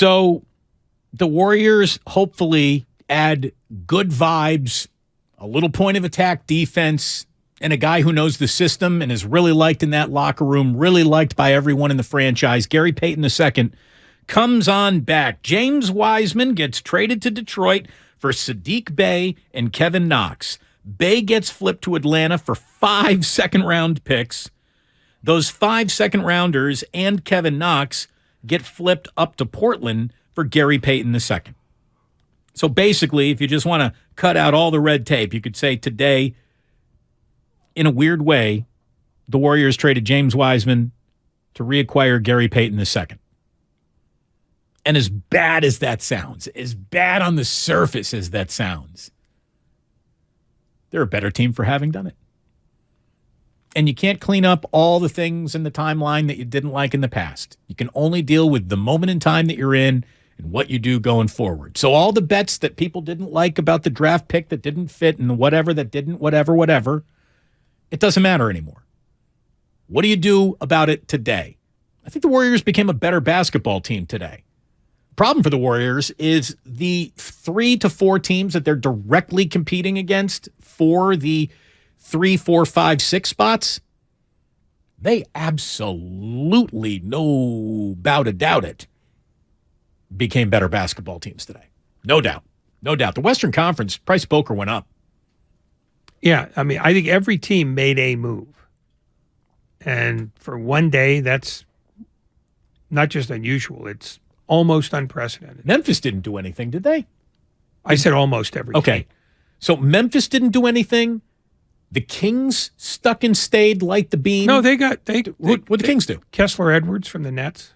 So the Warriors hopefully add good vibes, a little point of attack defense, and a guy who knows the system and is really liked in that locker room, really liked by everyone in the franchise. Gary Payton II comes on back. James Wiseman gets traded to Detroit for Sadiq Bey and Kevin Knox. Bey gets flipped to Atlanta for 5 second-round picks. Those 5 second-rounders and Kevin Knox get flipped up to Portland for Gary Payton II. So basically, if you just want to cut out all the red tape, you could say today, in a weird way, the Warriors traded James Wiseman to reacquire Gary Payton II. And as bad as that sounds, as bad on the surface as that sounds, they're a better team for having done it. And you can't clean up all the things in the timeline that you didn't like in the past. You can only deal with the moment in time that you're in and what you do going forward. So all the bets that people didn't like about the draft pick that didn't fit and whatever that didn't, whatever, it doesn't matter anymore. What do you do about it today? I think the Warriors became a better basketball team today. Problem for the Warriors is the 3 to 4 teams that they're directly competing against for the 3, 4, 5, 6 spots. They absolutely, no doubt it, became better basketball teams today. No doubt. No doubt. The Western Conference price poker went up. Yeah, I mean, I think every team made a move. And for one day, that's not just unusual. It's almost unprecedented. Memphis didn't do anything, did they? I said almost every Okay. team. So Memphis didn't do anything. The Kings stuck and stayed like the beam. No, what the Kings do? Kessler Edwards from the Nets.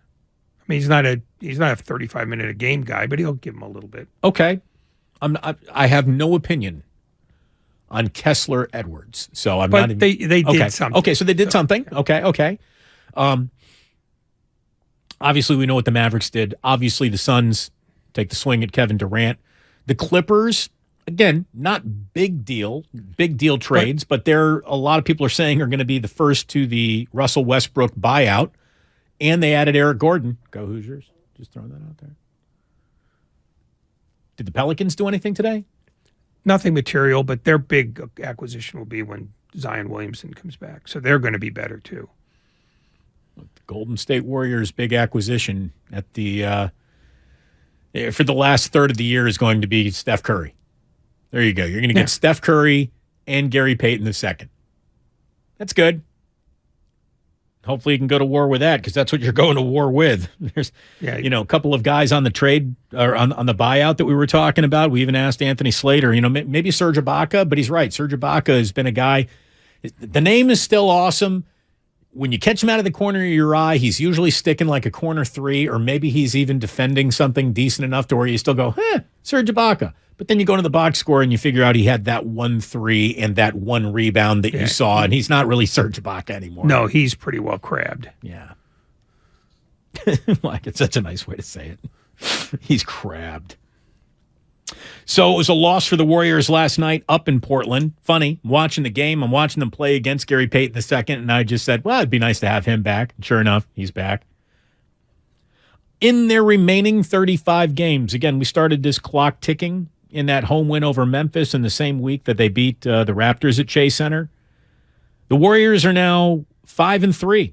I mean, he's not a 35-minute a game guy, but he'll give him a little bit. Okay. I have no opinion on Kessler Edwards. So I'm not even, they did something. Okay, so they did something. Okay. Obviously, we know what the Mavericks did. Obviously, the Suns take the swing at Kevin Durant. The Clippers, again, not big deal trades, but they're a lot of people are saying are going to be the first to the Russell Westbrook buyout. And they added Eric Gordon. Go Hoosiers. Just throwing that out there. Did the Pelicans do anything today? Nothing material, but their big acquisition will be when Zion Williamson comes back. So they're going to be better too. Golden State Warriors' big acquisition at the for the last third of the year is going to be Steph Curry. There you go. You're going to get Steph Curry and Gary Payton II. That's good. Hopefully you can go to war with that because that's what you're going to war with. There's, a couple of guys on the trade or on the buyout that we were talking about. We even asked Anthony Slater, maybe Serge Ibaka, but he's right. Serge Ibaka has been a guy. The name is still awesome. When you catch him out of the corner of your eye, he's usually sticking like a corner 3, or maybe he's even defending something decent enough to where you still go, Serge Ibaka. But then you go to the box score and you figure out he had that 1-3 and that 1 rebound that you saw, and he's not really Serge Ibaka anymore. No, he's pretty well crabbed. Yeah. Like, it's such a nice way to say it. He's crabbed. So it was a loss for the Warriors last night up in Portland. Funny, I'm watching the game. I'm watching them play against Gary Payton II, and I just said, well, it'd be nice to have him back. And sure enough, he's back. In their remaining 35 games, again, we started this clock ticking in that home win over Memphis in the same week that they beat the Raptors at Chase Center. The Warriors are now 5-3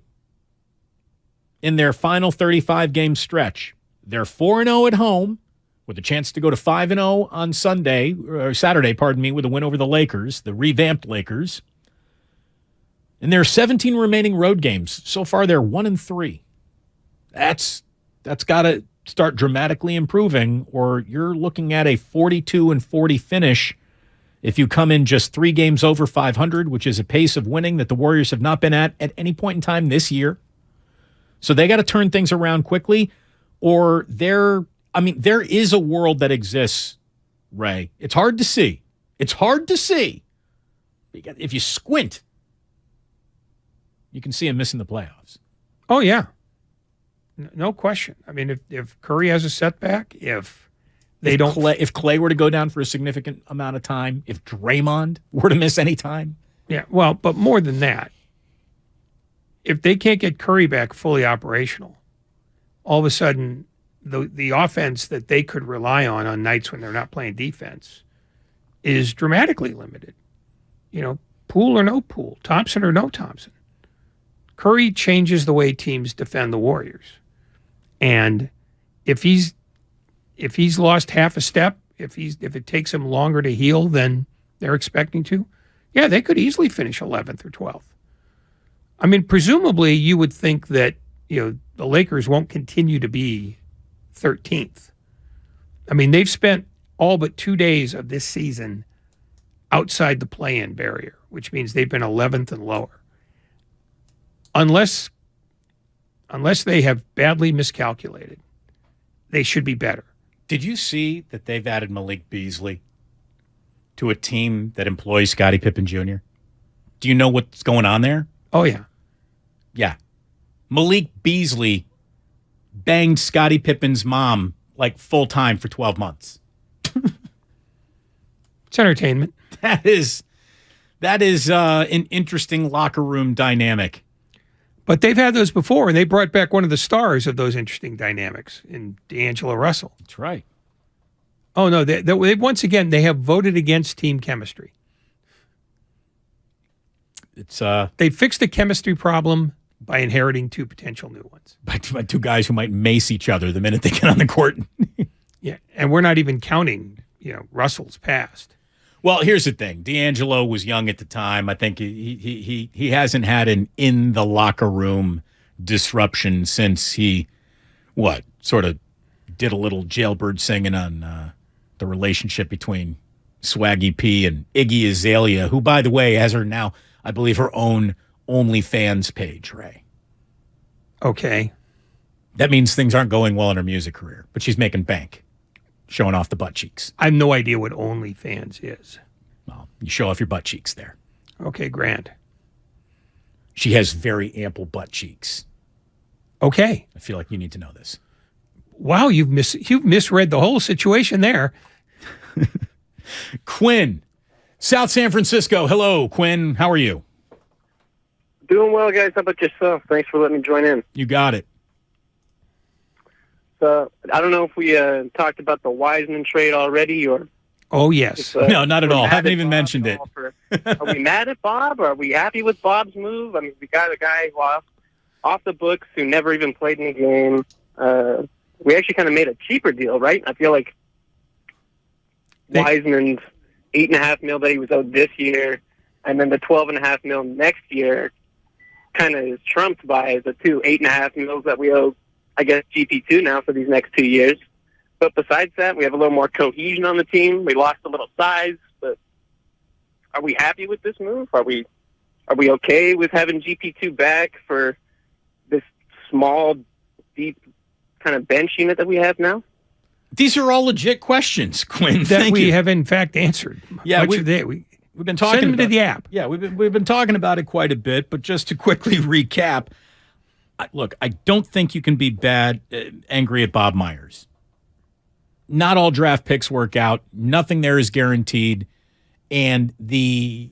in their final 35-game stretch. They're 4-0 at home with a chance to go to 5-0 on Saturday, with a win over the Lakers, the revamped Lakers. And there are 17 remaining road games. So far, they're 1-3. That's got to start dramatically improving, or you're looking at a 42-40 finish if you come in just 3 games over 500, which is a pace of winning that the Warriors have not been at any point in time this year. So they got to turn things around quickly, or there is a world that exists, Ray. It's hard to see. If you squint, you can see him missing the playoffs. Oh, yeah. No question. I mean, if Curry has a setback, if Clay were to go down for a significant amount of time, if Draymond were to miss any time. Yeah, well, but more than that, if they can't get Curry back fully operational, all of a sudden the offense that they could rely on nights when they're not playing defense is dramatically limited. Poole or no Poole, Thompson or no Thompson. Curry changes the way teams defend the Warriors. And if he's lost half a step, if it takes him longer to heal than they're expecting to, yeah, they could easily finish 11th or 12th. I mean, presumably you would think that, the Lakers won't continue to be 13th. I mean, they've spent all but 2 days of this season outside the play-in barrier, which means they've been 11th and lower. Unless they have badly miscalculated, they should be better. Did you see that they've added Malik Beasley to a team that employs Scottie Pippen Jr.? Do you know what's going on there? Oh, yeah. Yeah. Malik Beasley banged Scottie Pippen's mom like full time for 12 months. It's entertainment. That is an interesting locker room dynamic. But they've had those before, and they brought back one of the stars of those interesting dynamics in D'Angelo Russell. That's right. Oh, no, they once again, they have voted against team chemistry. They fixed the chemistry problem by inheriting two potential new ones. By two guys who might mace each other the minute they get on the court. Yeah, and we're not even counting, Russell's past. Well, here's the thing. D'Angelo was young at the time. I think he hasn't had an in the locker room disruption since he sort of did a little jailbird singing on the relationship between Swaggy P and Iggy Azalea, who, by the way, has her now, I believe, her own OnlyFans page, Ray. Okay. That means things aren't going well in her music career, but she's making bank, showing off the butt cheeks. I have no idea what OnlyFans is. Well, you show off your butt cheeks there. Okay, grand. She has very ample butt cheeks. Okay. I feel like you need to know this. Wow, you've misread the whole situation there. Quinn, South San Francisco. Hello, Quinn. How are you? Doing well, guys. How about yourself? Thanks for letting me join in. You got it. So I don't know if we talked about the Wiseman trade already, or oh yes, no, not at all. Haven't even mentioned it. Are we mad at Bob? Or are we happy with Bob's move? I mean, we got a guy who off the books who never even played in the game. We actually kind of made a cheaper deal, right? I feel like Wiseman's $8.5 million that he was owed this year, and then the $12.5 million next year, kind of is trumped by the two $8.5 million that we owe, I guess, GP2 now for these next 2 years. But besides that, we have a little more cohesion on the team. We lost a little size, but are we happy with this move? Are we okay with having GP2 back for this small, deep kind of bench unit that we have now? These are all legit questions, Quinn. That we have in fact answered. Yeah, we've been talking send them to the app. Yeah, we've been talking about it quite a bit. But just to quickly recap, look, I don't think you can be angry at Bob Myers. Not all draft picks work out. Nothing there is guaranteed, and the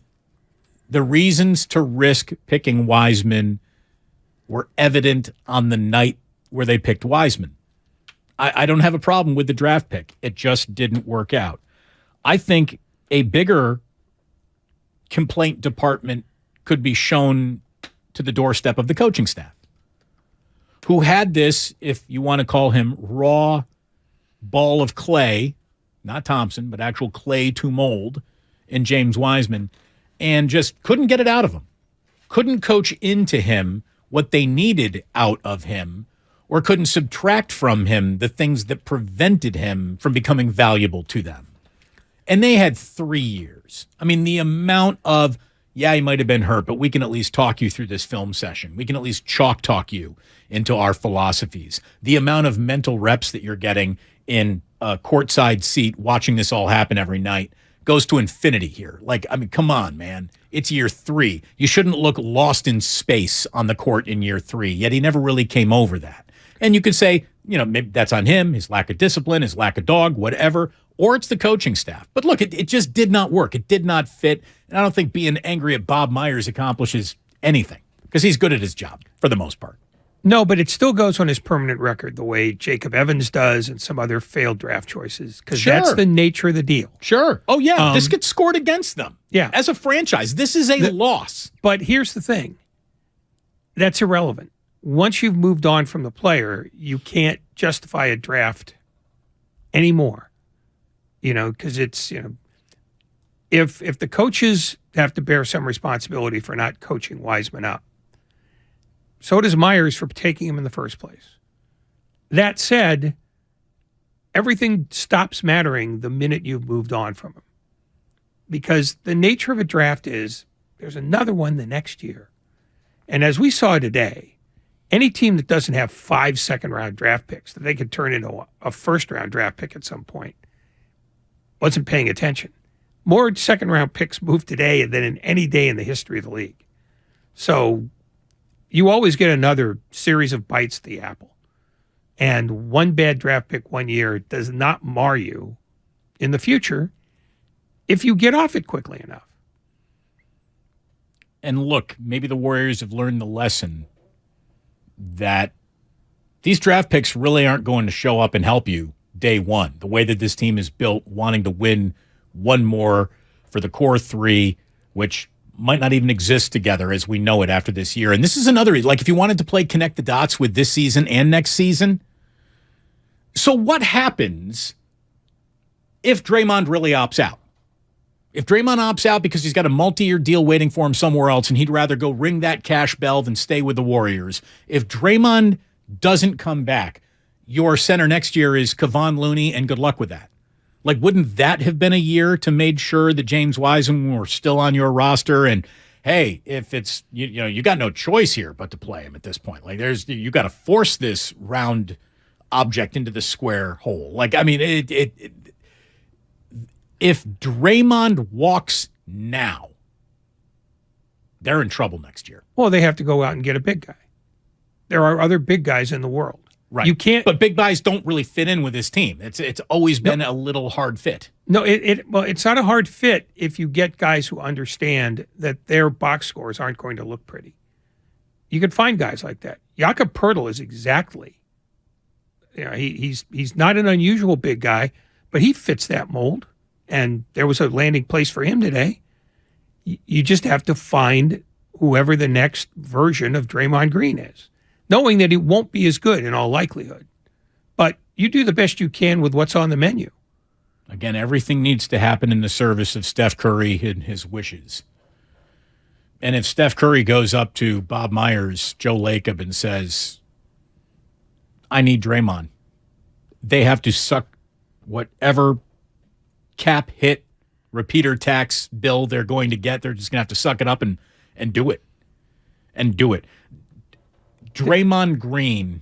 reasons to risk picking Wiseman were evident on the night where they picked Wiseman. I don't have a problem with the draft pick. It just didn't work out. I think a bigger complaint department could be shown to the doorstep of the coaching staff, who had this, if you want to call him, raw ball of clay, not Thompson, but actual clay to mold in James Wiseman, and just couldn't get it out of him. Couldn't coach into him what they needed out of him, or couldn't subtract from him the things that prevented him from becoming valuable to them. And they had 3 years. I mean, the amount of, yeah, he might have been hurt, but we can at least talk you through this film session. We can at least chalk talk you into our philosophies. The amount of mental reps that you're getting in a courtside seat watching this all happen every night goes to infinity here. Like, I mean, come on, man. It's year 3. You shouldn't look lost in space on the court in year 3, yet he never really came over that. And you could say, maybe that's on him, his lack of discipline, his lack of dog, whatever, or it's the coaching staff. But look, it just did not work. It did not fit. And I don't think being angry at Bob Myers accomplishes anything because he's good at his job for the most part. No, but it still goes on his permanent record the way Jacob Evans does and some other failed draft choices, because that's the nature of the deal. Sure. Oh, yeah. This gets scored against them. Yeah. As a franchise, this is a loss. But here's the thing. That's irrelevant. Once you've moved on from the player, you can't justify a draft anymore. Because it's, if the coaches have to bear some responsibility for not coaching Wiseman up, so does Myers for taking him in the first place. That said, everything stops mattering the minute you've moved on from him. Because the nature of a draft is there's another one the next year. And as we saw today, any team that doesn't have 5 second-round draft picks that they could turn into a first-round draft pick at some point wasn't paying attention. More second-round picks moved today than in any day in the history of the league. So you always get another series of bites at the apple. And one bad draft pick one year does not mar you in the future if you get off it quickly enough. And look, maybe the Warriors have learned the lesson that these draft picks really aren't going to show up and help you day one. The way that this team is built, wanting to win one more for the core three, which might not even exist together as we know it after this year. And this is another, like if you wanted to play connect the dots with this season and next season. So what happens if Draymond really opts out? If Draymond opts out because he's got a multi-year deal waiting for him somewhere else and he'd rather go ring that cash bell than stay with the Warriors. If Draymond doesn't come back, your center next year is Kevon Looney, and good luck with that. Like, wouldn't that have been a year to make sure that James Wiseman were still on your roster? And hey, if it's, you got no choice here but to play him at this point. Like, you got to force this round object into the square hole. Like, I mean, if Draymond walks now, they're in trouble next year. Well, they have to go out and get a big guy. There are other big guys in the world. Right. You can't, but big guys don't really fit in with this team. It's always been a little hard fit. No, it's not a hard fit if you get guys who understand that their box scores aren't going to look pretty. You can find guys like that. Jakob Poeltl is exactly. He's not an unusual big guy, but he fits that mold. And there was a landing place for him today. You just have to find whoever the next version of Draymond Green is, knowing that he won't be as good in all likelihood. But you do the best you can with what's on the menu. Again, everything needs to happen in the service of Steph Curry and his wishes. And if Steph Curry goes up to Bob Myers, Joe Lacob, and says, I need Draymond, they have to suck whatever cap hit, repeater tax bill they're going to get. They're just going to have to suck it up and do it. And do it. Draymond Green,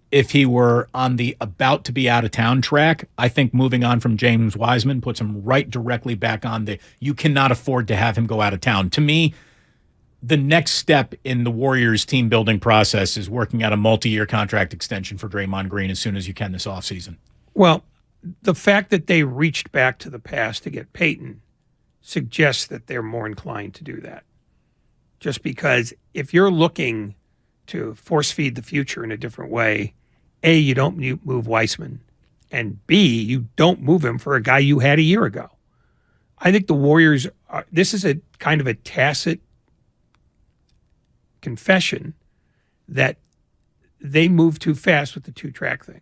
if he were on the about to be out of town track, I think moving on from James Wiseman puts him right directly back on the, you cannot afford to have him go out of town. To me, the next step in the Warriors team building process is working out a multi-year contract extension for Draymond Green as soon as you can this offseason. Well, the fact that they reached back to the past to get Peyton suggests that they're more inclined to do that. Just because if you're looking to force feed the future in a different way, A, you don't move Wiseman, and B, you don't move him for a guy you had a year ago. I think the Warriors, this is a kind of a tacit confession that they moved too fast with the two-track thing,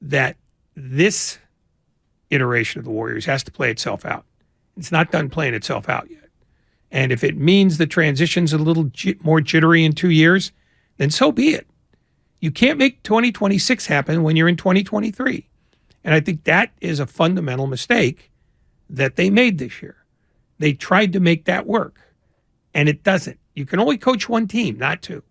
that this iteration of the Warriors has to play itself out. It's not done playing itself out yet. And if it means the transition's a little more jittery in 2 years, then so be it. You can't make 2026 happen when you're in 2023. And I think that is a fundamental mistake that they made this year. They tried to make that work, and it doesn't. You can only coach one team, not two.